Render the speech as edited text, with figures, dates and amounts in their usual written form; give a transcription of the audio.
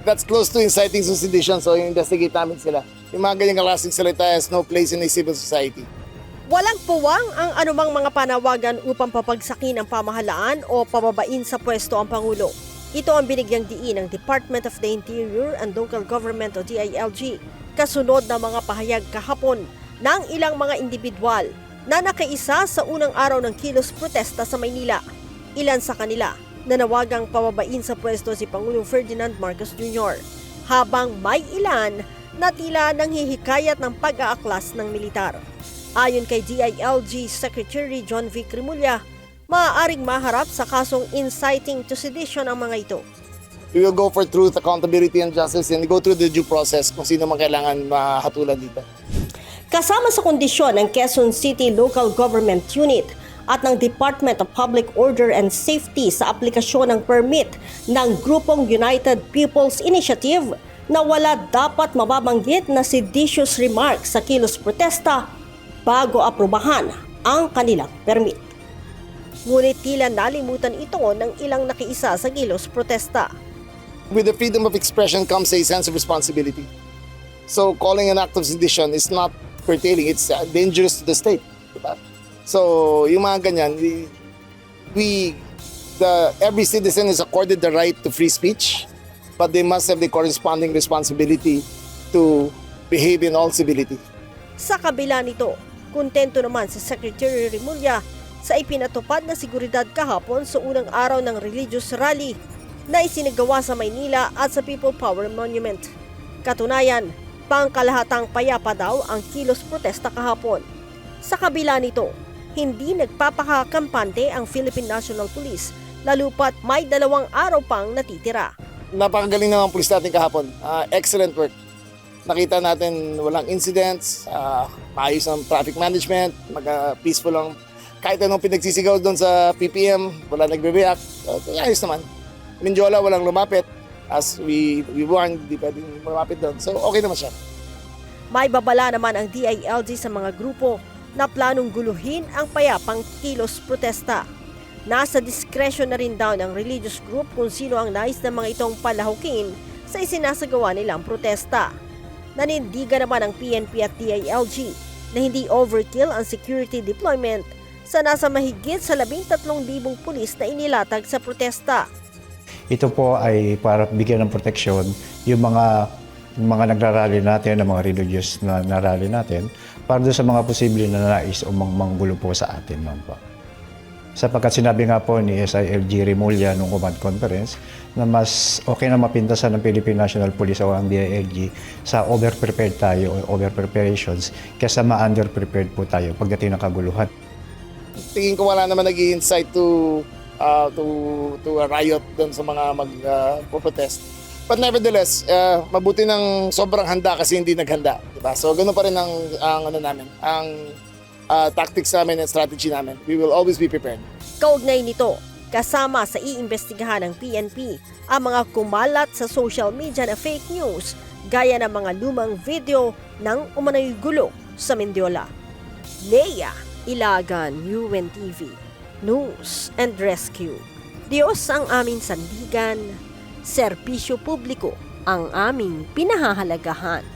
That's close to inciting to sedition, so investigate namin sila. Yung mga ganyang klaseng salita has no place in a civil society. Walang puwang ang anumang mga panawagan upang papagsakin ang pamahalaan o pababain sa pwesto ang Pangulo. Ito ang binigyang diin ng Department of the Interior and Local Government o DILG kasunod ng mga pahayag kahapon ng ilang mga individual na nakaisa sa unang araw ng kilos protesta sa Maynila. Ilan sa kanila nanawagang pababain sa pwesto si Pangulong Ferdinand Marcos Jr. habang may ilan na tila nanghihikayat ng pag-aaklas ng militar. Ayon kay DILG Secretary John V. Cremulya, maaaring maharap sa kasong inciting to sedition ang mga ito. We will go for truth, accountability, and justice and go through the due process kung sino man kailangan mahatulan dito. Kasama sa kondisyon ng Quezon City Local Government Unit at ng Department of Public Order and Safety sa aplikasyon ng permit ng grupong United People's Initiative na wala dapat mababanggit na seditious remarks sa kilos protesta bago aprubahan ang kanilang permit. Ngunit tila nalimutan ito ng ilang nakiisa sa kilos protesta. With the freedom of expression comes a sense of responsibility. So calling an act of sedition is not curtailing, it's dangerous to the state. Diba? So yung mga ganyan, every citizen is accorded the right to free speech, but they must have the corresponding responsibility to behave in all civility. Sa kabila nito, kontento naman si Secretary Remulla sa ipinatupad na seguridad kahapon sa unang araw ng religious rally na isinagawa sa Maynila at sa People Power Monument. Katunayan, pangkalahatang payapa daw ang kilos protesta kahapon. Sa kabila nito, hindi nagpapakakampante ang Philippine National Police lalo pat may 2 araw pang natitira. Napakagaling naman ang pulis natin kahapon. Excellent work. Nakita natin walang incidents, maayos ang traffic management, peaceful lang. Kahit anong pinagsisigaw doon sa PPM, wala nagre-react. Ayos naman. Mindiola, walang lumapit. As we warned, hindi pwedeng lumapit doon. So okay naman siya. May babala naman ang DILG sa mga grupo na planong guluhin ang payapang kilos protesta. Nasa diskresyon na rin daw ng religious group kung sino ang nais ng mga itong palahukin sa isinasagawa nilang protesta. Nanindigan naman ang PNP at DILG na hindi overkill ang security deployment sa nasa mahigit sa 13,000 pulis na inilatag sa protesta. Ito po ay para bigyan ng proteksyon yung mga nagrarally natin, ang mga religious na rally natin, para doon sa mga posible na nais o manggulo po sa atin man po. Sapagkat sinabi nga po ni SILG Remulla nung command conference na mas okay na mapintasan ng Philippine National Police o ang DILG sa over-prepared tayo o over-preparations kaysa ma-under-prepared po tayo pagdating ng kaguluhan. Tingin ko wala naman nag-i-incite to a riot doon sa mga mag-protest. But nevertheless, mabuti ng sobrang handa kasi hindi naghanda. Diba? So ganoon pa rin ang tactics namin and strategy namin. We will always be prepared. Kaugnay nito, kasama sa iimbestigahan ng PNP ang mga kumalat sa social media na fake news gaya ng mga lumang video ng umano'y gulo sa Mendiola. Leia Ilagan, UNTV, News and Rescue. Diyos ang aming sandigan, serbisyo publiko ang aming pinahahalagahan.